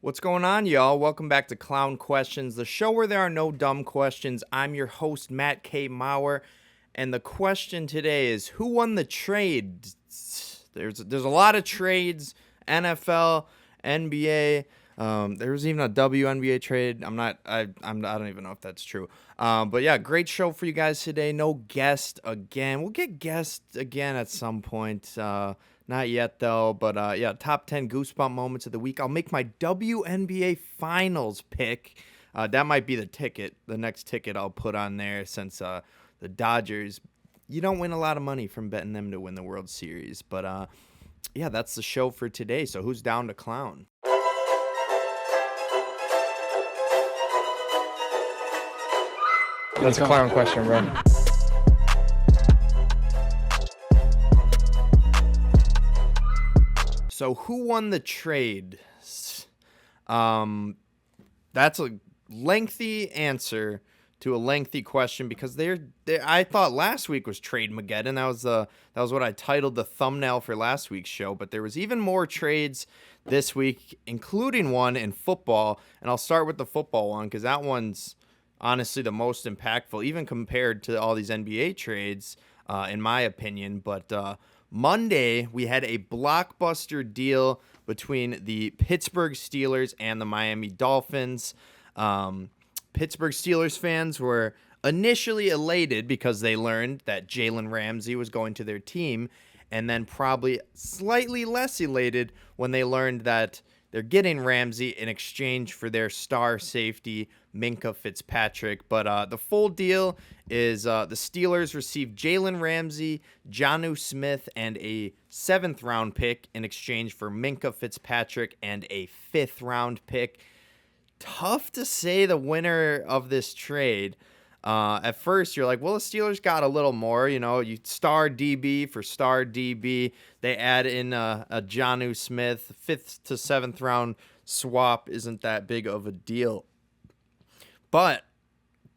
What's going on, y'all? Welcome back to Clown Questions, the show where there are no dumb questions. I'm your host, Matt K. Maurer, and the question today is, who won the trade? There's a lot of trades, NFL, NBA. There was even a WNBA trade. I don't even know if that's true. But yeah, great show for you guys today. No guest again. We'll get guests again at some point. Not yet, though, but yeah, top 10 Goosebump moments of the week. I'll make my WNBA Finals pick. That might be the next ticket I'll put on there since the Dodgers, you don't win a lot of money from betting them to win the World Series. But yeah, that's the show for today, so who's down to clown? That's a clown question, bro. So who won the trade? That's a lengthy answer to a lengthy question because I thought last week was Trade Mageddon. That was what I titled the thumbnail for last week's show. But there was even more trades this week, including one in football. And I'll start with the football one because that one's honestly the most impactful, even compared to all these NBA trades, in my opinion. But Monday, we had a blockbuster deal between the Pittsburgh Steelers and the Miami Dolphins. Pittsburgh Steelers fans were initially elated because they learned that Jalen Ramsey was going to their team, and then probably slightly less elated when they learned that they're getting Ramsey in exchange for their star safety, Minkah Fitzpatrick. But the full deal is the Steelers received Jalen Ramsey, Jonnu Smith, and a 7th-round pick in exchange for Minkah Fitzpatrick and a 5th-round pick. Tough to say the winner of this trade. At first, you're like, well, the Steelers got a little more. You star DB for star DB. They add in a Jonnu Smith. 5th to 7th round swap isn't that big of a deal. But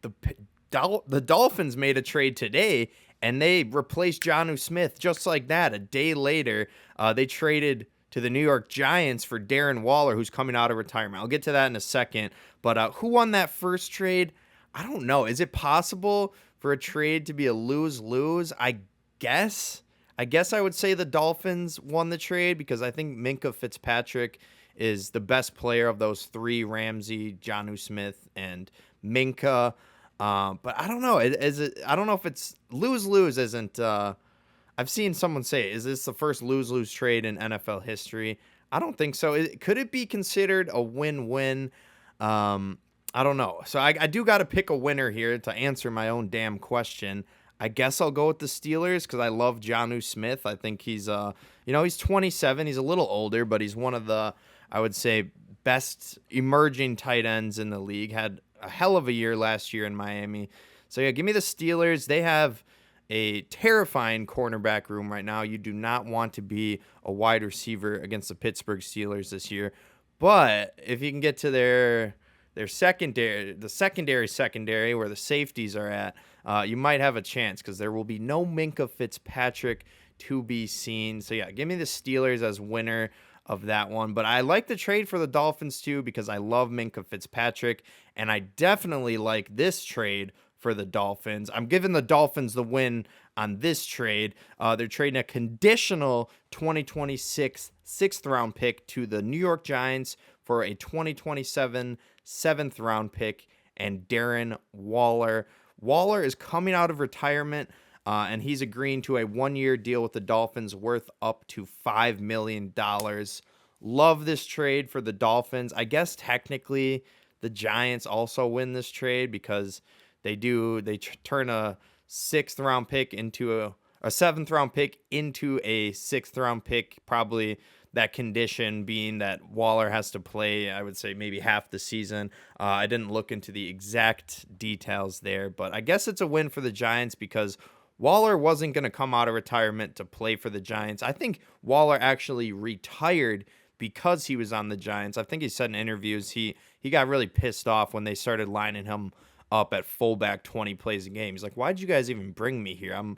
the Dolphins made a trade today, and they replaced Jonnu Smith just like that. A day later, they traded to the New York Giants for Darren Waller, who's coming out of retirement. I'll get to that in a second. But who won that first trade? I don't know. Is it possible for a trade to be a lose-lose? I guess I would say the Dolphins won the trade because I think Minkah Fitzpatrick is the best player of those three: Ramsey, Jonnu Smith, and Minkah. But I don't know. I don't know if it's lose-lose. I've seen someone say, is this the first lose-lose trade in NFL history? I don't think so. Could it be considered a win-win? I don't know. So I do got to pick a winner here to answer my own damn question. I guess I'll go with the Steelers because I love Jonnu Smith. I think he's he's 27. He's a little older, but he's one of the, I would say, best emerging tight ends in the league. Had a hell of a year last year in Miami. So yeah, give me the Steelers. They have a terrifying cornerback room right now. You do not want to be a wide receiver against the Pittsburgh Steelers this year. But if you can get to their secondary, the secondary where the safeties are at, you might have a chance because there will be no Minkah Fitzpatrick to be seen. So yeah, give me the Steelers as winner of that one. But I like the trade for the Dolphins too because I love Minkah Fitzpatrick, and I definitely like this trade for the Dolphins. I'm giving the Dolphins the win on this trade. They're trading a conditional 2026 6th-round pick to the New York Giants for a 2027 7th-round pick and Darren Waller. Waller is coming out of retirement, and he's agreeing to a 1-year deal with the Dolphins worth up to $5 million. Love this trade for the Dolphins. I guess technically the Giants also win this trade because they turn a 6th-round pick into a 7th-round pick into a 6th-round pick, probably that condition being that Waller has to play, I would say, maybe half the season. I didn't look into the exact details there, but I guess it's a win for the Giants because Waller wasn't going to come out of retirement to play for the Giants. I think Waller actually retired because he was on the Giants. I think he said in interviews he got really pissed off when they started lining him up at fullback 20 plays a game. He's like, why'd you guys even bring me here? I'm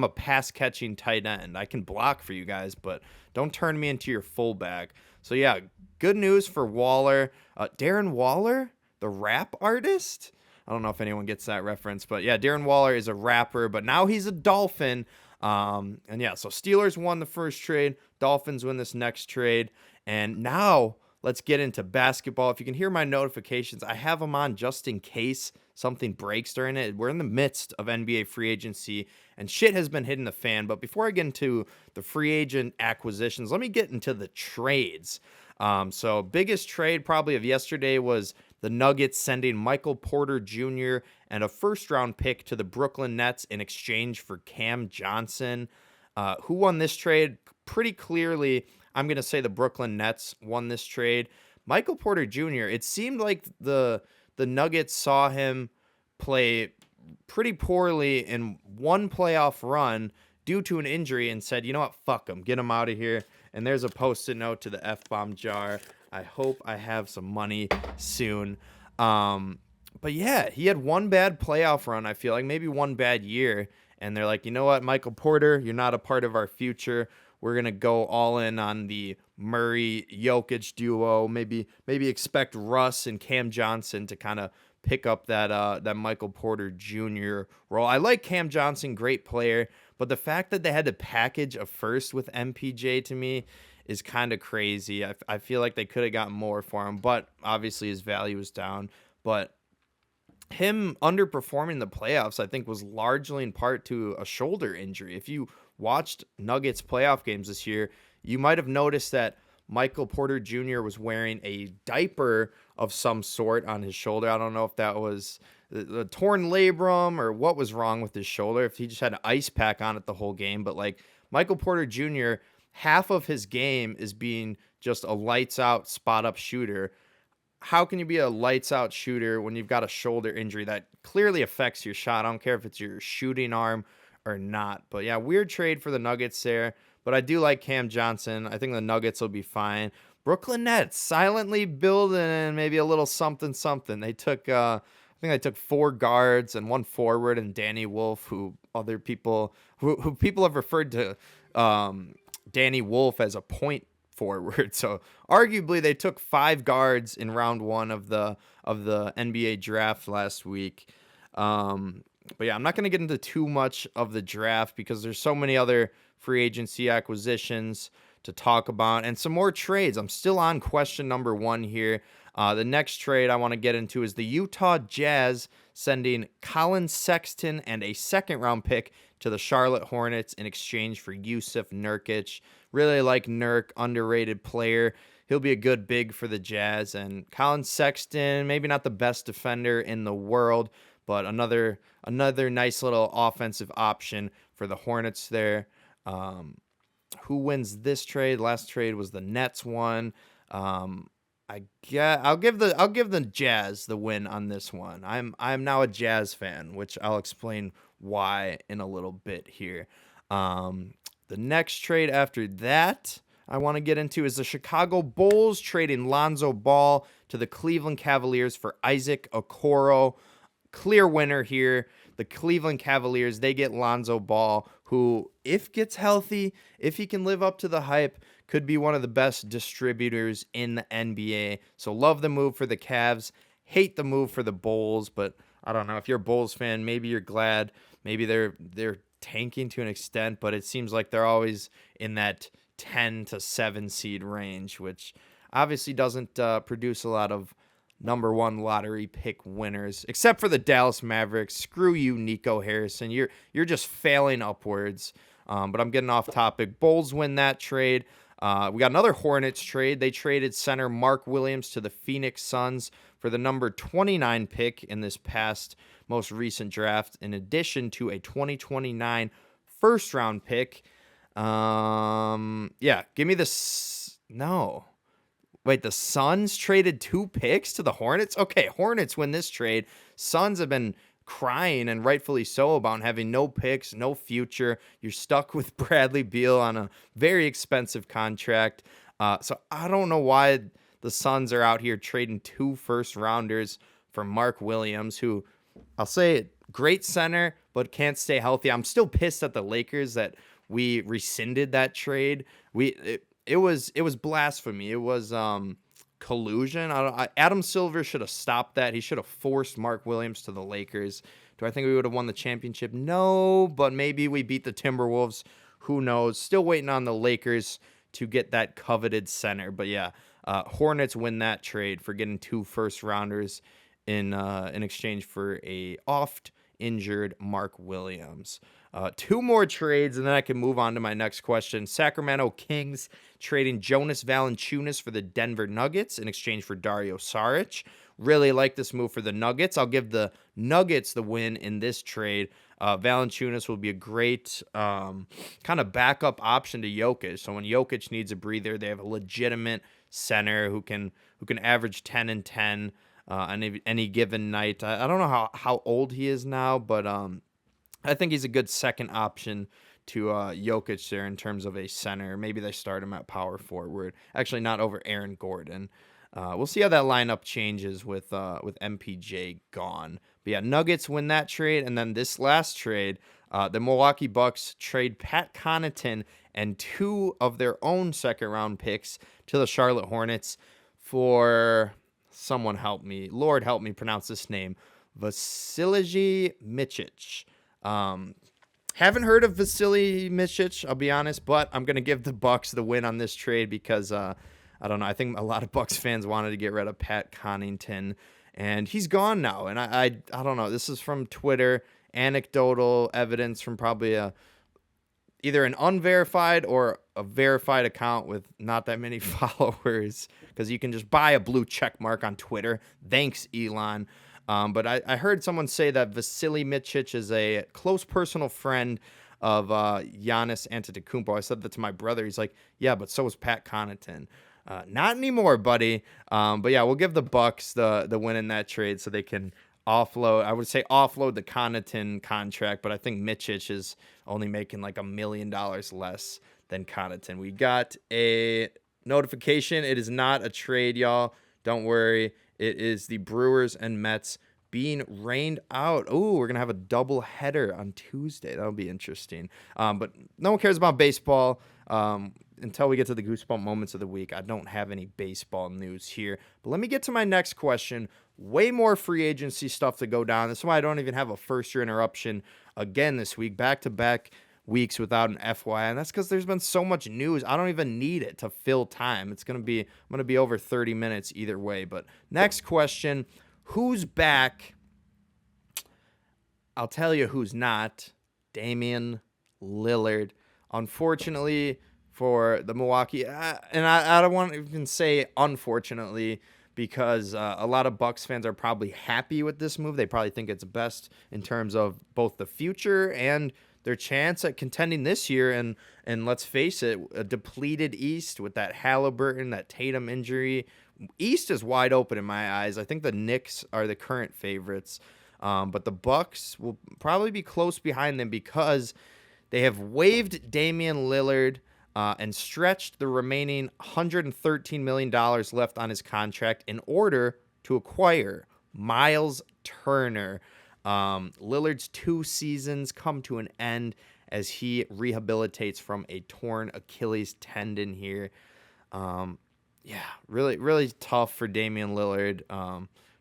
a pass catching tight end. I can block for you guys, but don't turn me into your fullback. So yeah, good news for Waller. Darren Waller, the rap artist. I don't know if anyone gets that reference, but yeah, Darren Waller is a rapper, but now he's a Dolphin. And yeah, so Steelers won the first trade, Dolphins win this next trade, and now let's get into basketball. If you can hear my notifications, I have them on just in case something breaks during it. We're in the midst of NBA free agency, and shit has been hitting the fan. But before I get into the free agent acquisitions, let me get into the trades. So biggest trade probably of yesterday was the Nuggets sending Michael Porter Jr. and a first-round pick to the Brooklyn Nets in exchange for Cam Johnson. Who won this trade? Pretty clearly, I'm going to say the Brooklyn Nets won this trade. Michael Porter Jr., it seemed like the Nuggets saw him play pretty poorly in one playoff run due to an injury and said, you know what, fuck him, get him out of here. And there's a post-it note to the F-bomb jar. I hope I have some money soon. But yeah, he had one bad playoff run, I feel like, maybe one bad year. And they're like, you know what, Michael Porter, you're not a part of our future. We're going to go all in on the Murray-Jokic duo. Maybe expect Russ and Cam Johnson to kind of pick up that Michael Porter Jr. role. I like Cam Johnson, great player, but the fact that they had to package a first with MPJ to me is kind of crazy. I feel like they could have gotten more for him, but obviously his value is down. But him underperforming the playoffs, I think, was largely in part to a shoulder injury. If you watched Nuggets playoff games this year, you might have noticed that Michael Porter Jr. was wearing a diaper of some sort on his shoulder. I don't know if that was the torn labrum or what was wrong with his shoulder, if he just had an ice pack on it the whole game. But like Michael Porter Jr., half of his game is being just a lights out spot up shooter. How can you be a lights out shooter when you've got a shoulder injury that clearly affects your shot? I don't care if it's your shooting arm or not. But yeah, weird trade for the Nuggets there. But I do like Cam Johnson. I think the Nuggets will be fine. Brooklyn Nets silently building maybe a little something. They took, I think they took 4 guards and 1 forward and Danny Wolf, who other people, who people have referred to Danny Wolf as a point forward. So arguably they took 5 guards in round 1 of the NBA draft last week. But yeah, I'm not going to get into too much of the draft because there's so many other free agency acquisitions to talk about and some more trades. I'm still on question number 1 here. The next trade I want to get into is the Utah Jazz sending Colin Sexton and a second-round pick to the Charlotte Hornets in exchange for Yusuf Nurkic. Really like Nurk, underrated player. He'll be a good big for the Jazz. And Colin Sexton, maybe not the best defender in the world, but another nice little offensive option for the Hornets there. Who wins this trade? Last trade was the Nets one. I'll give the Jazz the win on this one. I'm now a Jazz fan, which I'll explain why in a little bit here. The next trade after that I want to get into is the Chicago Bulls trading Lonzo Ball to the Cleveland Cavaliers for Isaac Okoro. Clear winner here. The Cleveland Cavaliers, they get Lonzo Ball, who, if gets healthy, if he can live up to the hype, could be one of the best distributors in the NBA. So love the move for the Cavs. Hate the move for the Bulls, but I don't know. If you're a Bulls fan, maybe you're glad. Maybe they're tanking to an extent, but it seems like they're always in that 10 to 7 seed range, which obviously doesn't produce a lot of number 1 lottery pick winners, except for the Dallas Mavericks. Screw you, Nico Harrison. You're just failing upwards. But I'm getting off topic. Bulls win that trade. We got another Hornets trade. They traded center Mark Williams to the Phoenix Suns for the number 29 pick in this past most recent draft, in addition to a 2029 first-round pick. Yeah, give me this. No. Wait, the Suns traded 2 picks to the Hornets? Okay, Hornets win this trade. Suns have been crying, and rightfully so, about having no picks, no future. You're stuck with Bradley Beal on a very expensive contract. So I don't know why the Suns are out here trading 2 first-rounders for Mark Williams, who I'll say great center, but can't stay healthy. I'm still pissed at the Lakers that we rescinded that trade. it was blasphemy. It was collusion. Adam Silver should have stopped that. He should have forced Mark Williams to the Lakers. Do I think we would have won the championship? No, but maybe we beat the Timberwolves. Who knows? Still waiting on the Lakers to get that coveted center. But yeah, Hornets win that trade for getting 2 first rounders in exchange for a oft injured Mark Williams. 2 more trades, and then I can move on to my next question. Sacramento Kings trading Jonas Valanciunas for the Denver Nuggets in exchange for Dario Saric. Really like this move for the Nuggets. I'll give the Nuggets the win in this trade. Valanciunas will be a great kind of backup option to Jokic. So when Jokic needs a breather, they have a legitimate center who can average 10 and 10 on any given night. I don't know how old he is now, but I think he's a good second option to Jokic there in terms of a center. Maybe they start him at power forward. Actually, not over Aaron Gordon. We'll see how that lineup changes with MPJ gone. But yeah, Nuggets win that trade, and then this last trade, the Milwaukee Bucks trade Pat Connaughton and 2 of their own second-round picks to the Charlotte Hornets for, someone help me, Lord help me pronounce this name, Vasilije Micic. Haven't heard of Vasily Micic, I'll be honest, but I'm going to give the Bucks the win on this trade because, I don't know, I think a lot of Bucks fans wanted to get rid of Pat Connaughton, and he's gone now. And I don't know, this is from Twitter, anecdotal evidence from probably either an unverified or a verified account with not that many followers, because you can just buy a blue check mark on Twitter. Thanks, Elon. But I heard someone say that Vasily Micic is a close personal friend of Giannis Antetokounmpo. I said that to my brother. He's like, yeah, but so is Pat Connaughton. Not anymore, buddy. But yeah, we'll give the Bucks the win in that trade so they can offload. I would say offload the Connaughton contract, but I think Micic is only making like $1 million less than Connaughton. We got a notification. It is not a trade, y'all. Don't worry. It is the Brewers and Mets being rained out. Oh, we're going to have a double header on Tuesday. That'll be interesting. But no one cares about baseball until we get to the Goosebump moments of the week. I don't have any baseball news here. But let me get to my next question. Way more free agency stuff to go down. That's why I don't even have a first-year interruption again this week. Back-to-back weeks without an FYI, and that's because there's been so much news. I don't even need it to fill time. I'm going to be over 30 minutes either way. But next question, who's back? I'll tell you who's not. Damian Lillard. Unfortunately for the Milwaukee, and I don't want to even say unfortunately, because a lot of Bucks fans are probably happy with this move. They probably think it's best in terms of both the future and their chance at contending this year. And let's face it, a depleted East with that Halliburton, that Tatum injury. East is wide open in my eyes. I think the Knicks are the current favorites. But the Bucks will probably be close behind them because they have waived Damian Lillard and stretched the remaining $113 million left on his contract in order to acquire Miles Turner. Lillard's 2 seasons come to an end as he rehabilitates from a torn Achilles tendon here. Yeah, really, really tough for Damian Lillard.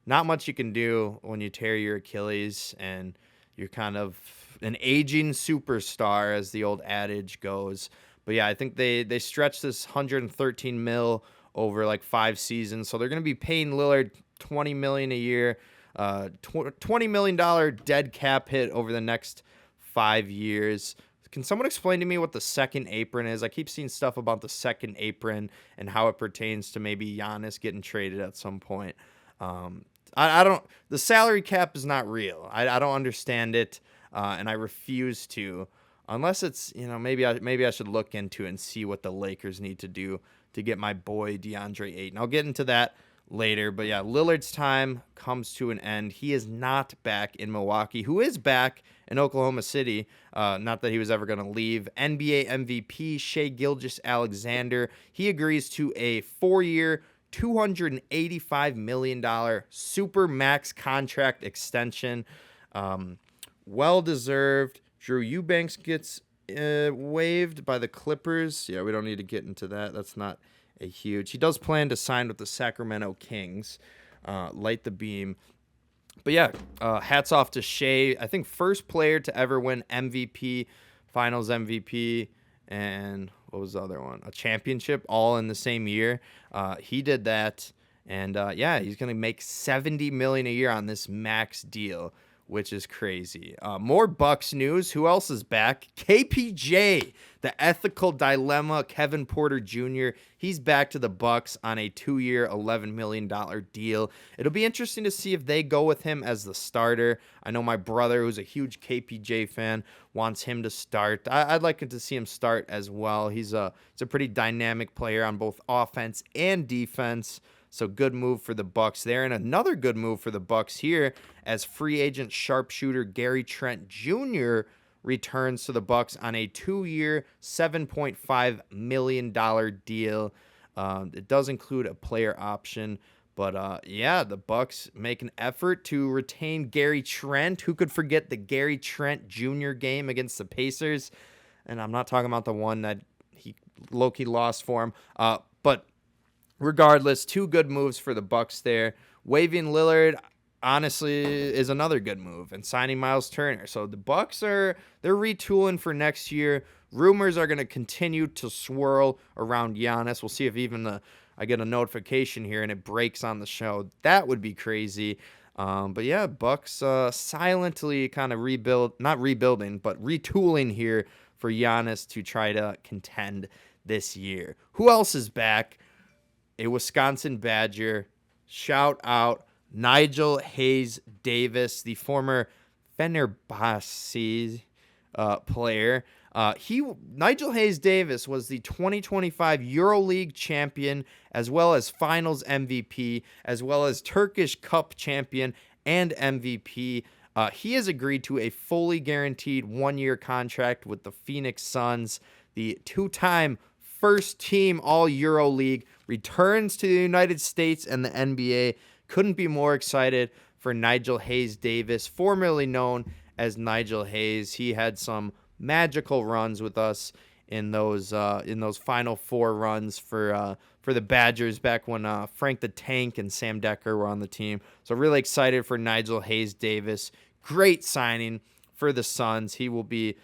Not much you can do when you tear your Achilles and you're kind of an aging superstar, as the old adage goes. But yeah, I think they stretched this $113 million over like 5 seasons. So they're going to be paying Lillard $20 million a year. $20 million dead cap hit over the next 5 years. Can someone explain to me what the second apron is? I keep seeing stuff about the second apron and how it pertains to maybe Giannis getting traded at some point. I don't. The salary cap is not real. I don't understand it, and I refuse to, unless it's, maybe I should look into it and see what the Lakers need to do to get my boy DeAndre Ayton. I'll get into that later. But yeah, Lillard's time comes to an end. He is not back in Milwaukee. Who is back in Oklahoma City? Not that he was ever going to leave. NBA MVP Shai Gilgeous-Alexander. He agrees to a 4-year, $285 million super max contract extension. Well deserved. Drew Eubanks gets waived by the Clippers. Yeah, we don't need to get into that. That's not a huge. He does plan to sign with the Sacramento Kings. Light the beam. But yeah, hats off to Shea. I think first player to ever win MVP, Finals MVP, and what was the other one? A championship, all in the same year. He did that, and yeah, he's gonna make $70 million a year on this max deal, which is crazy. More Bucks news. Who else is back? KPJ, the ethical dilemma. Kevin Porter Jr. He's back to the Bucks on a 2-year, $11 million deal. It'll be interesting to see if they go with him as the starter. I know my brother, who's a huge KPJ fan, wants him to start. I'd like to see him start as well. He's a pretty dynamic player on both offense and defense. So good move for the Bucks there. And another good move for the Bucks here as free agent sharpshooter Gary Trent Jr. returns to the Bucks on a 2-year, $7.5 million deal. It does include a player option. But yeah, the Bucks make an effort to retain Gary Trent. Who could forget the Gary Trent Jr. game against the Pacers? And I'm not talking about the one that he low-key lost for him. But regardless, 2 good moves for the Bucks there. Waiving Lillard, honestly, is another good move, and signing Miles Turner. So the Bucks they're retooling for next year. Rumors are going to continue to swirl around Giannis. We'll see if even I get a notification here and it breaks on the show. That would be crazy. But yeah, Bucks silently kind of not rebuilding, but retooling here for Giannis to try to contend this year. Who else is back? A Wisconsin Badger. Shout out Nigel Hayes Davis, the former Fenerbahce player. Nigel Hayes Davis was the 2025 EuroLeague champion, as well as Finals MVP, as well as Turkish Cup champion and MVP. He has agreed to a fully guaranteed 1-year contract with the Phoenix Suns. The 2-time first team All EuroLeague returns to the United States and the NBA. Couldn't be more excited for Nigel Hayes Davis, formerly known as Nigel Hayes. He had some magical runs with us in those Final Four runs for the Badgers back when Frank the Tank and Sam Decker were on the team. So really excited for Nigel Hayes Davis. Great signing for the Suns. He will be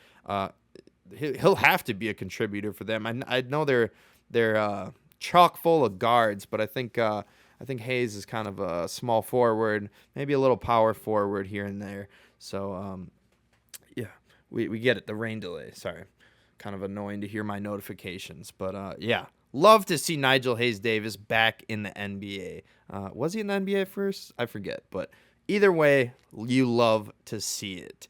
he'll have to be a contributor for them. I know they're chock full of guards, but I think Hayes is kind of a small forward, maybe a little power forward here and there. So yeah, we get it. The rain delay. Sorry, kind of annoying to hear my notifications, but yeah, love to see Nigel Hayes Davis back in the NBA. Was he in the NBA first? I forget, but either way, you love to see it.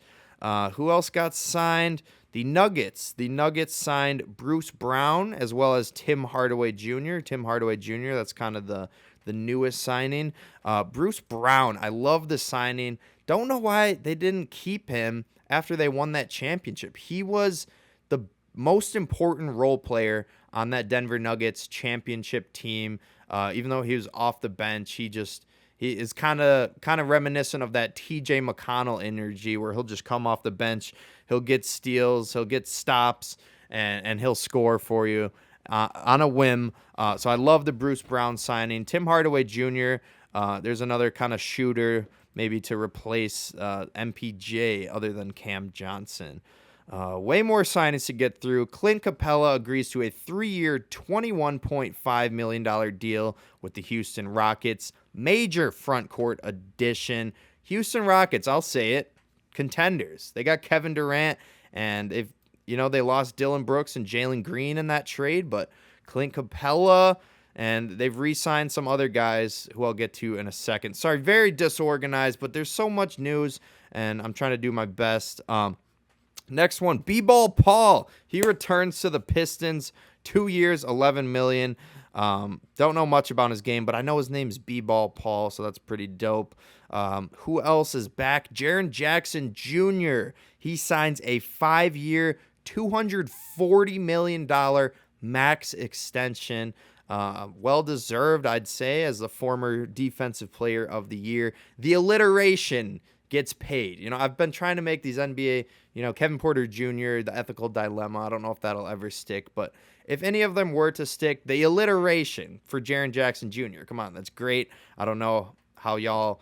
Who else got signed? The Nuggets. The Nuggets signed Bruce Brown as well as Tim Hardaway Jr. That's kind of the newest signing. Bruce Brown, I love the signing. Don't know why they didn't keep him after they won that championship. He was the most important role player on that Denver Nuggets championship team. Even though he was off the bench, he is kind of reminiscent of that TJ McConnell energy where he'll just come off the bench, he'll get steals, he'll get stops, and he'll score for you on a whim. So I love the Bruce Brown signing. Tim Hardaway Jr., there's another kind of shooter maybe to replace MPJ other than Cam Johnson. Way more signings to get through. Clint Capella agrees to a 3-year, $21.5 million deal with the Houston Rockets. Major front court addition. Houston Rockets, I'll say it, contenders. They got Kevin Durant, and they lost Dylan Brooks and Jalen Green in that trade, but Clint Capella, and they've re-signed some other guys who I'll get to in a second. Sorry, very disorganized, but there's so much news, and I'm trying to do my best. Next one, B-Ball Paul. He returns to the Pistons. 2 years, $11 million. Don't know much about his game, but I know his name's B-Ball Paul, so that's pretty dope. Who else is back? Jaren Jackson Jr. He signs a 5-year, $240 million max extension. Well-deserved, I'd say, as the former Defensive Player of the Year. The alliteration gets paid. I've been trying to make these NBA, Kevin Porter Jr., the ethical dilemma. I don't know if that'll ever stick, but if any of them were to stick, the alliteration for Jaren Jackson Jr., come on, that's great. I don't know how y'all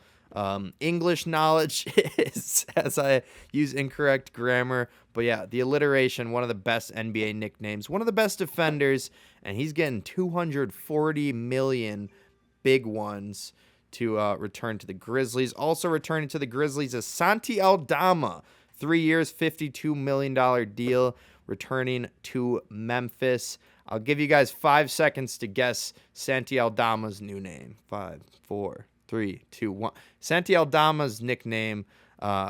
English knowledge is as I use incorrect grammar. But yeah, the alliteration, one of the best NBA nicknames, one of the best defenders, and he's getting $240 million big ones to return to the Grizzlies. Also returning to the Grizzlies is Santi Aldama, 3 years, $52 million deal, returning to Memphis. I'll give you guys 5 seconds to guess Santi Aldama's new name. 5, 4, 3, 2, 1. Santi Aldama's nickname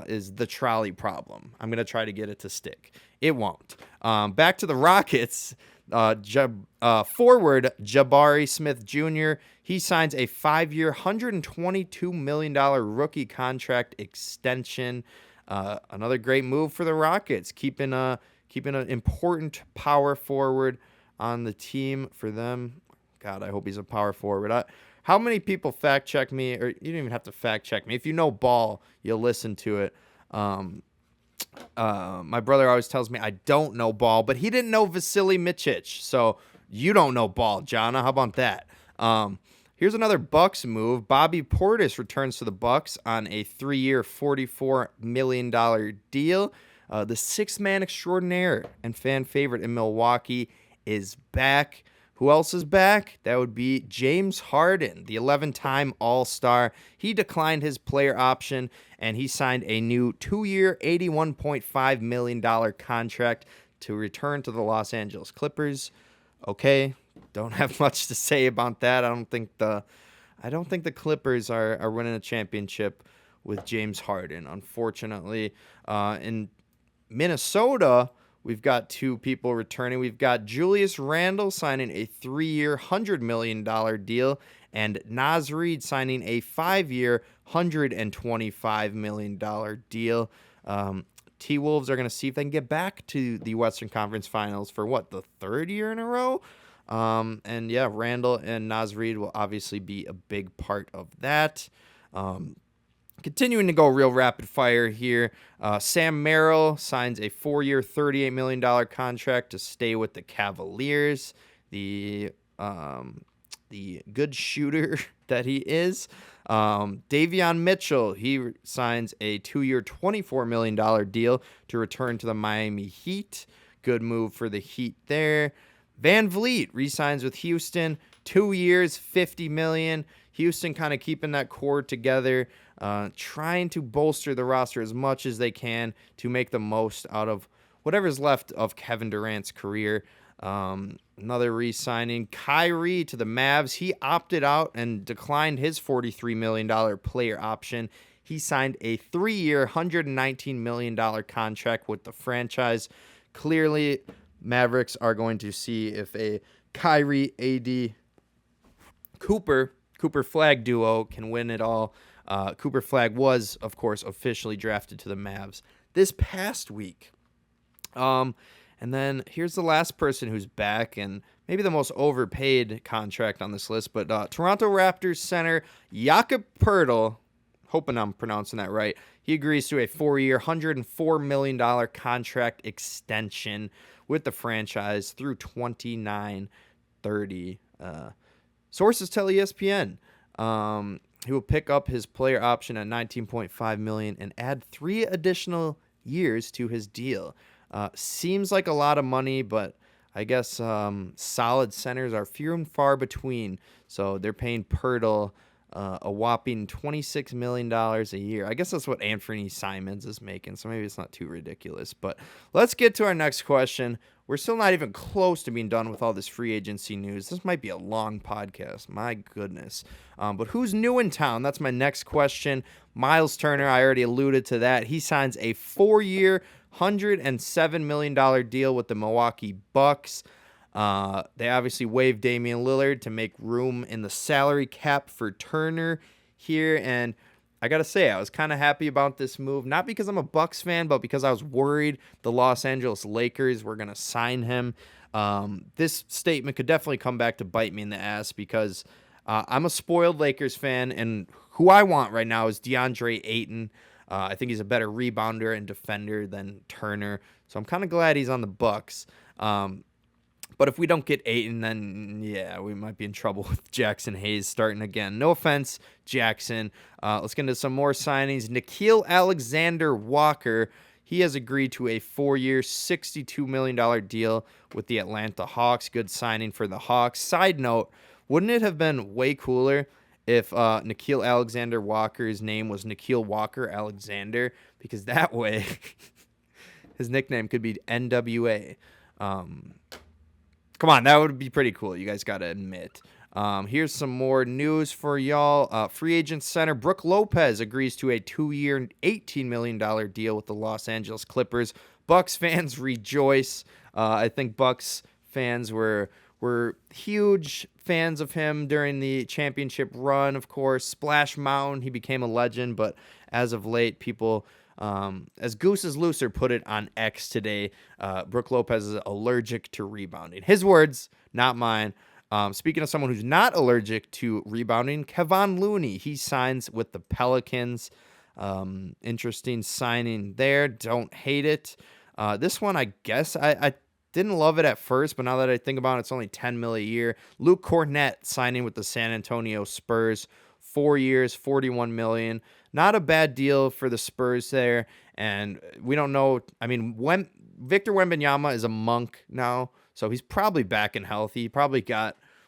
is the trolley problem. I'm going to try to get it to stick. It won't. Back to the Rockets. Forward Jabari Smith Jr., he signs a 5-year, $122 million rookie contract extension. Another great move for the Rockets, keeping an important power forward on the team for them. God, I hope he's a power forward. How many people fact check me, or you don't even have to fact check me. If you know ball, you'll listen to it. My brother always tells me I don't know ball, but he didn't know Vasily Micic, so you don't know ball, Jana. How about that? Here's another Bucks move. Bobby Portis returns to the Bucks on a 3-year, $44 million deal. The six-man extraordinaire and fan favorite in Milwaukee is back. Who else is back? That would be James Harden, the 11-time All-Star. He declined his player option, and he signed a new 2-year, $81.5 million contract to return to the Los Angeles Clippers. Okay, don't have much to say about that. I don't think the Clippers are winning a championship with James Harden, unfortunately. In Minnesota, we've got 2 people returning. We've got Julius Randle signing a 3-year, $100 million deal, and Naz Reid signing a 5-year, $125 million deal. T-Wolves are going to see if they can get back to the Western Conference Finals for, the 3rd year in a row? And yeah, Randle and Naz Reid will obviously be a big part of that. Continuing to go real rapid fire here, Sam Merrill signs a 4-year, $38 million contract to stay with the Cavaliers. The good shooter that he is. Davion Mitchell, he signs a 2-year, $24 million deal to return to the Miami Heat. Good move for the Heat there. Van Vliet re-signs with Houston, 2 years, $50 million. Houston kind of keeping that core together, trying to bolster the roster as much as they can to make the most out of whatever's left of Kevin Durant's career. Another re-signing, Kyrie to the Mavs. He opted out and declined his $43 million player option. He signed a 3-year, $119 million contract with the franchise. Clearly, Mavericks are going to see if a Kyrie, AD, Cooper Flag duo can win it all. Cooper Flag was, of course, officially drafted to the Mavs this past week. And then here's the last person who's back, and maybe the most overpaid contract on this list, but Toronto Raptors center Jakob Poeltl, hoping I'm pronouncing that right, he agrees to a 4-year, $104 million contract extension with the franchise through 29-30. Sources tell ESPN he will pick up his player option at $19.5 million and add 3 additional years to his deal. Seems like a lot of money, but I guess solid centers are few and far between. So they're paying Poeltl a whopping $26 million a year. I guess that's what Anthony Simons is making, so maybe it's not too ridiculous. But let's get to our next question. We're still not even close to being done with all this free agency news. This might be a long podcast. My goodness. But who's new in town? That's my next question. Miles Turner, I already alluded to that. He signs a 4-year, $107 million deal with the Milwaukee Bucks. They obviously waived Damian Lillard to make room in the salary cap for Turner here. And I got to say, I was kind of happy about this move, not because I'm a Bucks fan, but because I was worried the Los Angeles Lakers were going to sign him. This statement could definitely come back to bite me in the ass because I'm a spoiled Lakers fan, and who I want right now is DeAndre Ayton. I think he's a better rebounder and defender than Turner. So I'm kind of glad he's on the Bucks. But if we don't get Ayton, then yeah, we might be in trouble with Jackson Hayes starting again. No offense, Jackson. Let's get into some more signings. Nickeil Alexander-Walker. He has agreed to a 4-year, $62 million deal with the Atlanta Hawks. Good signing for the Hawks. Side note, wouldn't it have been way cooler if Nickeil Alexander-Walker's name was Nickeil Walker Alexander? Because that way, his nickname could be NWA. Come on, that would be pretty cool. You guys got to admit. Here's some more news for y'all. Free agent center Brook Lopez agrees to a 2-year, $18 million deal with the Los Angeles Clippers. Bucks fans rejoice. I think Bucks fans were huge fans of him during the championship run, of course. Splash Mountain, he became a legend, but as of late, people... as Goose's Looser put it on X today, Brook Lopez is allergic to rebounding. His words, not mine. Speaking of someone who's not allergic to rebounding, Kevon Looney, he signs with the Pelicans. Interesting signing there. Don't hate it. This one, I guess I didn't love it at first, but now that I think about it, it's only $10 million a year. Luke Cornett signing with the San Antonio Spurs. 4 years, $41 million. Not a bad deal for the Spurs there. And we don't know. I mean, when Victor Wembanyama is a monk now, so he's probably back and healthy. He probably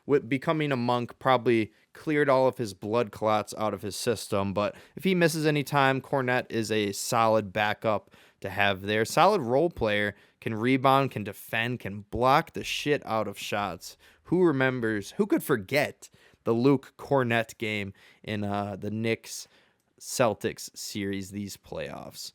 with becoming a monk, probably cleared all of his blood clots out of his system. But if he misses any time, Cornette is a solid backup to have there. Solid role player, can rebound, can defend, can block the shit out of shots. Who could forget the Luke Cornett game in the Knicks-Celtics series, these playoffs?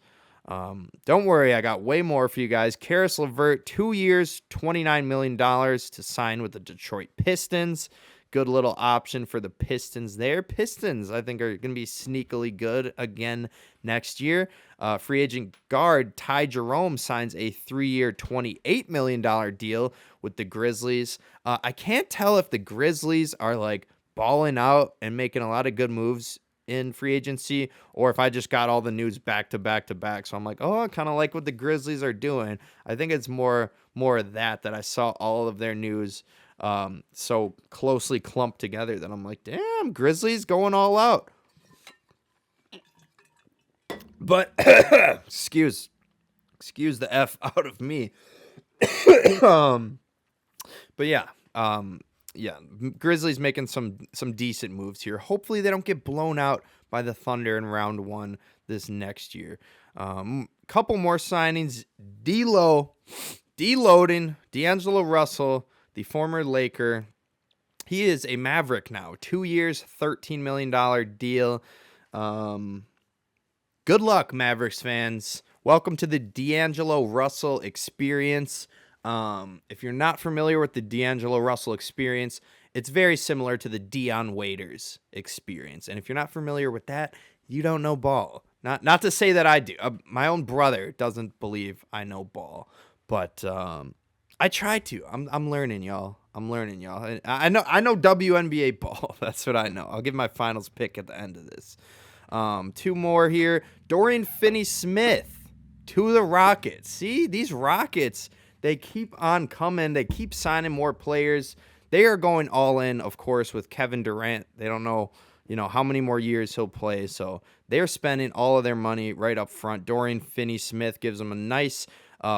Don't worry, I got way more for you guys. Karis LeVert, 2 years, $29 million to sign with the Detroit Pistons. Good little option for the Pistons there. Pistons, I think, are going to be sneakily good again next year. Free agent guard Ty Jerome signs a 3-year, $28 million deal with the Grizzlies. I can't tell if the Grizzlies are like balling out and making a lot of good moves in free agency, or if I just got all the news back to back to back. So I'm like, oh, I kind of like what the Grizzlies are doing. I think it's more of that I saw all of their news so closely clumped together that I'm like, damn, Grizzlies going all out. But excuse the F out of me. But yeah, Grizzlies making some decent moves here. Hopefully they don't get blown out by the Thunder in round 1 this next year. Couple more signings. Deloading D'Angelo Russell, the former Laker. He is a Maverick now. 2 years, $13 million deal. Good luck, Mavericks fans. Welcome to the D'Angelo Russell experience. If you're not familiar with the D'Angelo Russell experience, it's very similar to the Dion Waiters experience. And if you're not familiar with that, you don't know ball. Not to say that I do. My own brother doesn't believe I know ball, but I try to. I'm learning, y'all. I know WNBA ball. That's what I know. I'll give my finals pick at the end of this. 2 more here. Dorian Finney-Smith to the Rockets. See, these Rockets, they keep on coming. They keep signing more players. They are going all in, of course, with Kevin Durant. They don't know, how many more years he'll play. So they're spending all of their money right up front. Dorian Finney-Smith gives them a nice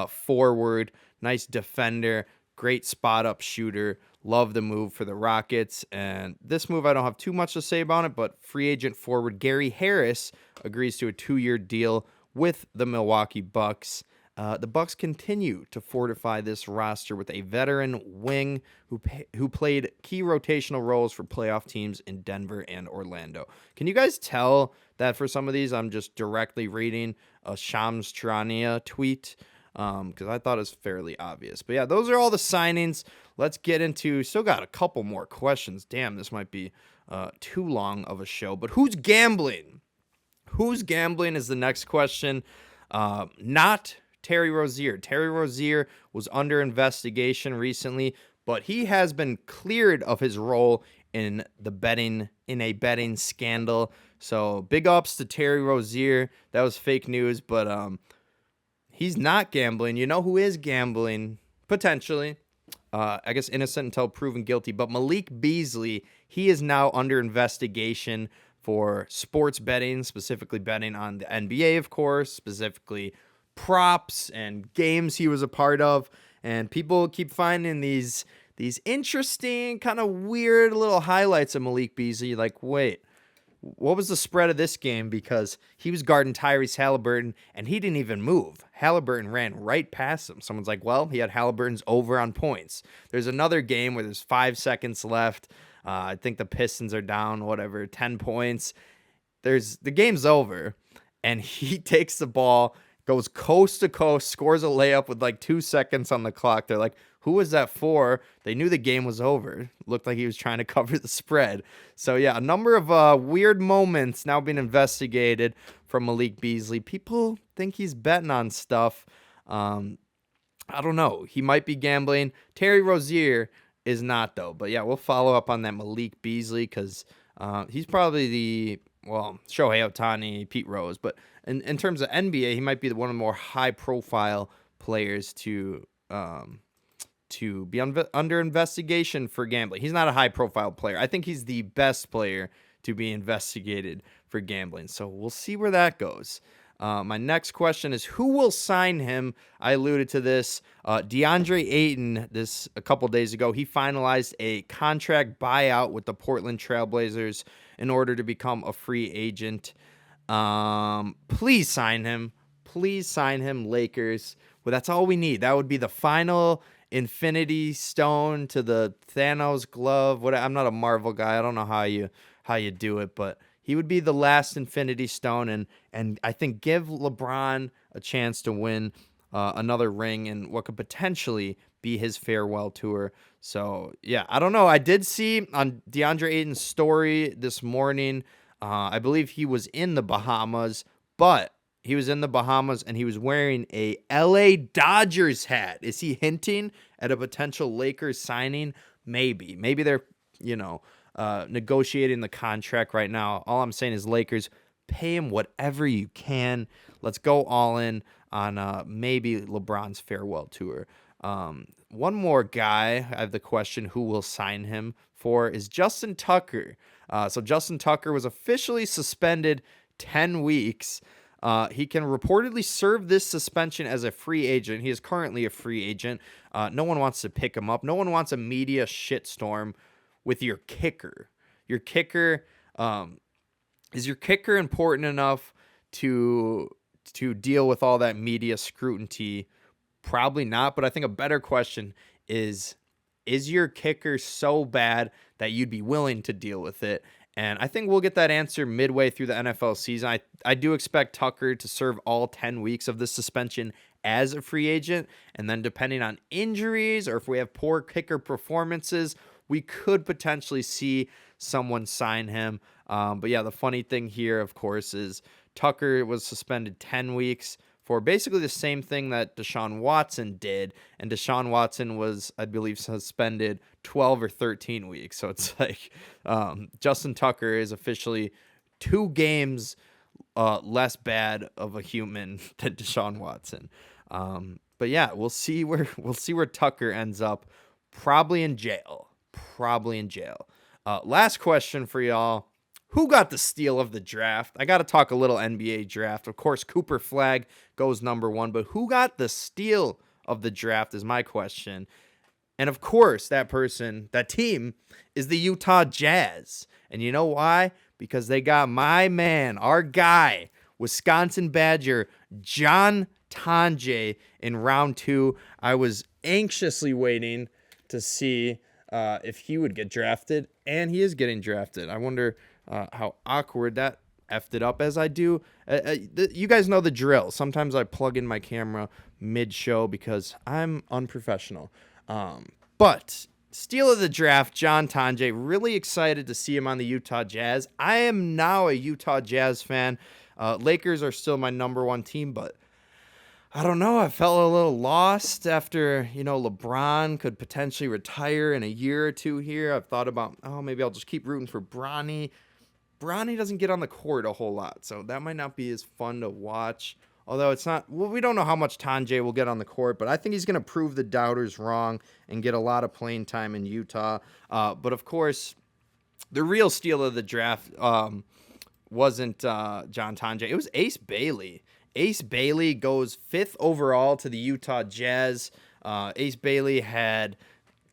forward, nice defender, great spot-up shooter. Love the move for the Rockets. And this move, I don't have too much to say about it, but free agent forward Gary Harris agrees to a 2-year deal with the Milwaukee Bucks. The Bucks continue to fortify this roster with a veteran wing who played key rotational roles for playoff teams in Denver and Orlando. Can you guys tell that for some of these I'm just directly reading a Shams Charania tweet? Because I thought it was fairly obvious. But yeah, those are all the signings. Let's get into, still got a couple more questions. Damn, this might be too long of a show. But who's gambling? Who's gambling is the next question. Not Terry Rozier. Terry Rozier was under investigation recently, but he has been cleared of his role in a betting scandal. So big ups to Terry Rozier. That was fake news, but he's not gambling. You know who is gambling? Potentially. I guess innocent until proven guilty. But Malik Beasley, he is now under investigation for sports betting, specifically betting on the NBA, of course, specifically props and games he was a part of. And people keep finding these interesting, kind of weird little highlights of Malik Beasley. Like, wait, what was the spread of this game? Because he was guarding Tyrese Halliburton and he didn't even move. Halliburton ran right past him. Someone's like, well, he had Halliburton's over on points. There's another game where there's 5 seconds left. I think the Pistons are down, 10 points. The game's over, and he takes the ball, goes coast to coast, scores a layup with like 2 seconds on the clock. They're like, who was that for? They knew the game was over. Looked like he was trying to cover the spread. So yeah, a number of weird moments now being investigated from Malik Beasley. People think he's betting on stuff. I don't know. He might be gambling. Terry Rozier is not, though. But yeah, we'll follow up on that Malik Beasley because he's probably Shohei Ohtani, Pete Rose. But in terms of NBA, he might be one of the more high-profile players to be under investigation for gambling. He's not a high-profile player. I think he's the best player to be investigated for gambling. So we'll see where that goes. My next question is, who will sign him? I alluded to this. DeAndre Ayton, a couple days ago, he finalized a contract buyout with the Portland Trailblazers in order to become a free agent. Please sign him. Please sign him, Lakers. Well, that's all we need. That would be the final Infinity Stone to the Thanos glove. I'm not a Marvel guy. I don't know how you do it, but he would be the last Infinity Stone, and I think give LeBron a chance to win another ring in what could potentially be his farewell tour. So, yeah, I don't know. I did see on DeAndre Ayton's story this morning, I believe he was in the Bahamas, but he was in the Bahamas and he was wearing a LA Dodgers hat. Is he hinting at a potential Lakers signing? Maybe. Maybe they're, negotiating the contract right now. All I'm saying is, Lakers, pay him whatever you can. Let's go all in on maybe LeBron's farewell tour. One more guy, I have the question, who will sign him for, is Justin Tucker. So Justin Tucker was officially suspended 10 weeks. He can reportedly serve this suspension as a free agent. He is currently a free agent. No one wants to pick him up. No one wants a media shitstorm with your kicker. Your kicker, is your kicker important enough to deal with all that media scrutiny? Probably not, but I think a better question is your kicker so bad that you'd be willing to deal with it? And I think we'll get that answer midway through the NFL season. I do expect Tucker to serve all 10 weeks of this suspension as a free agent, and then depending on injuries or if we have poor kicker performances, we could potentially see someone sign him. But yeah, the funny thing here, of course, is Tucker was suspended 10 weeks for basically the same thing that Deshaun Watson did. And Deshaun Watson was, I believe, suspended 12 or 13 weeks. So it's like Justin Tucker is officially 2 games less bad of a human than Deshaun Watson. But yeah, we'll see where Tucker ends up. Probably in jail. Last question for y'all. Who got the steal of the draft? I got to talk a little NBA draft. Of course, Cooper Flagg goes number 1, but who got the steal of the draft is my question. And of course, that team is the Utah Jazz. And you know why? Because they got my man, our guy, Wisconsin Badger, John Tonje in round 2. I was anxiously waiting to see if he would get drafted, and he is getting drafted. I wonder how awkward that effed it up as I do. You guys know the drill. Sometimes I plug in my camera mid-show because I'm unprofessional. But steal of the draft, John Tonje. Really excited to see him on the Utah Jazz. I am now a Utah Jazz fan. Lakers are still my number 1 team, but I don't know. I felt a little lost after, LeBron could potentially retire in a year or two here. I've thought about, maybe I'll just keep rooting for Bronny. Bronny doesn't get on the court a whole lot, so that might not be as fun to watch. Although it's not, well, we don't know how much Tanjay will get on the court, but I think he's going to prove the doubters wrong and get a lot of playing time in Utah. But of course, the real steal of the draft wasn't John Tanjay. It was Ace Bailey. Ace Bailey goes 5th overall to the Utah Jazz. Ace Bailey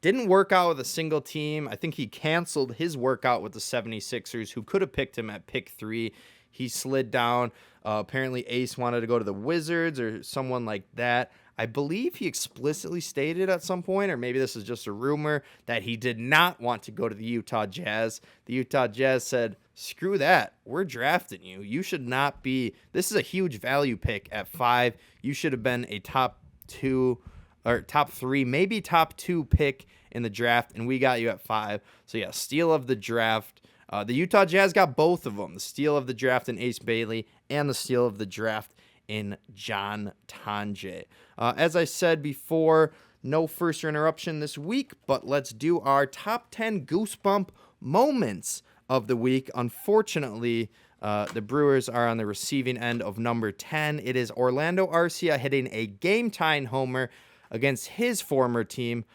didn't work out with a single team. I think he canceled his workout with the 76ers, who could have picked him at pick 3. He slid down. Apparently, Ace wanted to go to the Wizards or someone like that. I believe he explicitly stated at some point, or maybe this is just a rumor, that he did not want to go to the Utah Jazz. The Utah Jazz said, screw that. We're drafting you. You should not be. This is a huge value pick at 5. You should have been a top 2 or top 3, maybe top 2 pick in the draft, and we got you at 5. So, yeah, steal of the draft. The Utah Jazz got both of them, the steal of the draft in Ace Bailey and the steal of the draft in John Tanjay. As I said before, no first interruption this week, but let's do our top 10 Goosebump moments of the week. Unfortunately, the Brewers are on the receiving end of number 10. It is Orlando Arcia hitting a game-tying homer against his former team,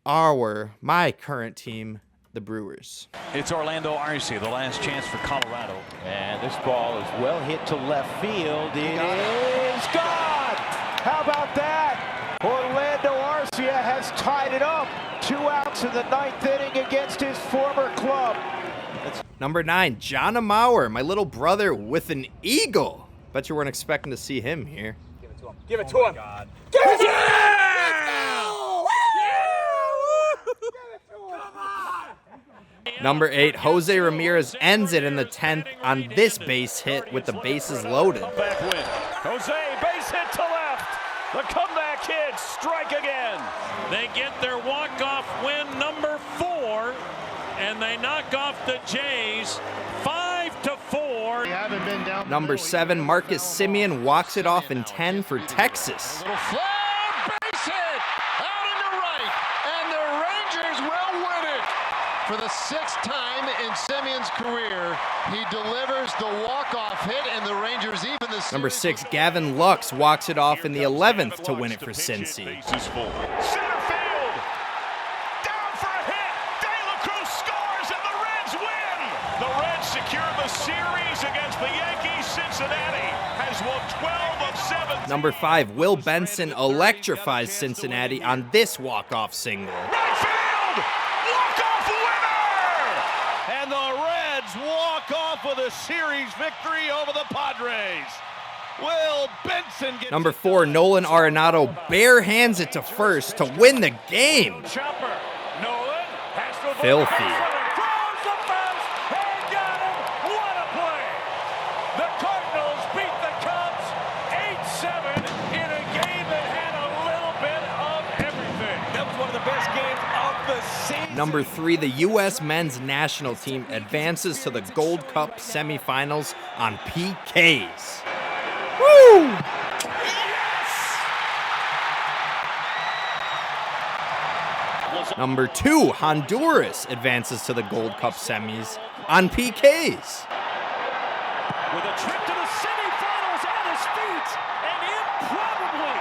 my current team, the Brewers. It's Orlando Arcia, the last chance for Colorado. And this ball is well hit to left field. It is gone! How about that? Orlando Arcia has tied it up. 2 outs in the 9th inning against his former club. Number 9, John Mauer, my little brother with an eagle. Bet you weren't expecting to see him here. Give it to him. Give it to him. God. Give it to him! Number 8, Jose Ramirez ends it in the 10th on this base hit with the bases loaded. Comeback win. Jose, base hit to left. The comeback hit, strike again. They get their walk-off win number 4, and they knock off the Jays 5-4. Number 7, Marcus Semien walks it off in 10 for Texas. Little flag, base hit, out into right, and the Rangers will win it. For the 6th time in Semien's career, he delivers the walk-off hit, and the Rangers even the series. Number 6, Gavin Lux walks it off in the 11th to win it for Cincy. Center field, down for a hit. De La Cruz scores, and the Reds win. The Reds secure the series against the Yankees. Cincinnati has won 12 of 7. Number 5, Will Benson electrifies Cincinnati on this walk-off single. Right field, walk-off winner. And the Reds walk off with a series victory over the Padres. Will Benson gets Number 4, Nolan Arenado bare hands it to first to win the game. Chopper. Nolan has to Filthy. throws the fence and got him. What a play! The Cardinals beat the Cubs 8-7 in a game that had a little bit of everything. That was one of the best games of the season. Number 3, the U.S. men's national team advances to the Gold Cup semifinals on PKs. Woo! Number 2, Honduras advances to the Gold Cup semis on PKs. With a trip to the semifinals at his feet, and improbably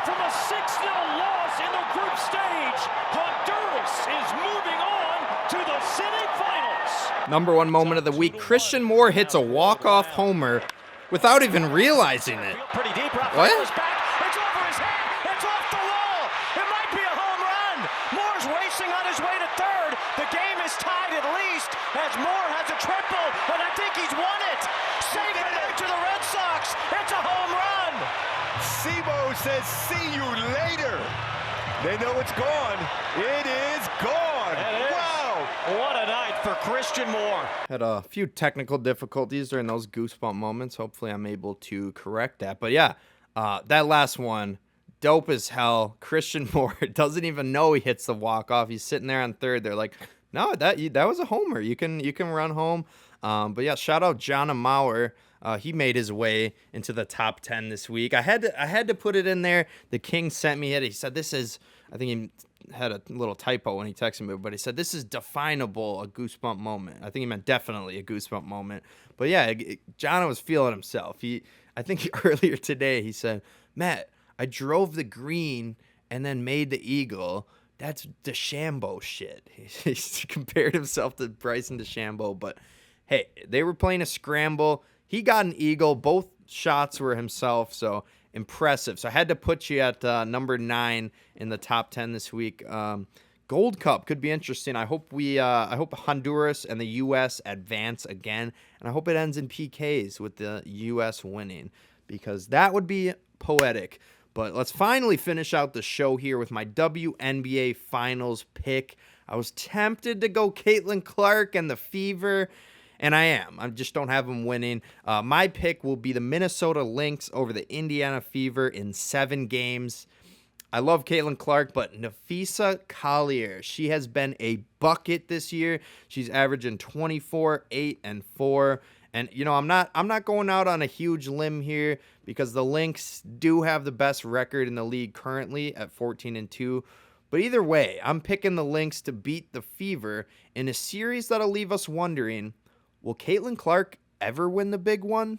from a 6-0 loss in the group stage, Honduras is moving on to the semifinals. Number 1 moment of the week, Christian Moore hits a walk-off homer without even realizing it. Pretty deep. What? Back. It's over his head. It's off the wall. It might be a home run. Moore's racing on his way to third. The game is tied at least as Moore has a triple, and I think he's won it. Save it to the Red Sox. It's a home run. Sebo says, see you later. They know it's gone. It is gone. Wow. What a night for Christian Moore. Had a few technical difficulties during those Goosebump moments. Hopefully I'm able to correct that. But yeah, that last one, dope as hell. Christian Moore doesn't even know he hits the walk-off. He's sitting there on third. They're like, no, that was a homer. You can run home. But yeah, shout out John Mauer. He made his way into the top 10 this week. I had to put it in there. The King sent me it. He said, this is, I think he had a little typo when he texted me, but he said this is definable a goosebump moment. I think he meant definitely a goosebump moment. But yeah, John was feeling himself. I think earlier today he said, Matt, I drove the green and then made the eagle. That's DeChambeau shit. He compared himself to Bryson DeChambeau, but hey, they were playing a scramble. He got an eagle. Both shots were himself, so impressive. So I had to put you at number 9 in the top 10 this week. Gold Cup could be interesting. I hope Honduras and the U.S. advance again, and I hope it ends in PKs with the U.S. winning, because that would be poetic. But let's finally finish out the show here with my WNBA Finals pick. I was tempted to go Caitlin Clark and the Fever, and I am. I just don't have them winning. My pick will be the Minnesota Lynx over the Indiana Fever in 7 games. I love Caitlin Clark, but Nafisa Collier, she has been a bucket this year. She's averaging 24, 8, and 4. And, I'm not going out on a huge limb here, because the Lynx do have the best record in the league currently at 14-2. But either way, I'm picking the Lynx to beat the Fever in a series that'll leave us wondering, will Caitlin Clark ever win the big one?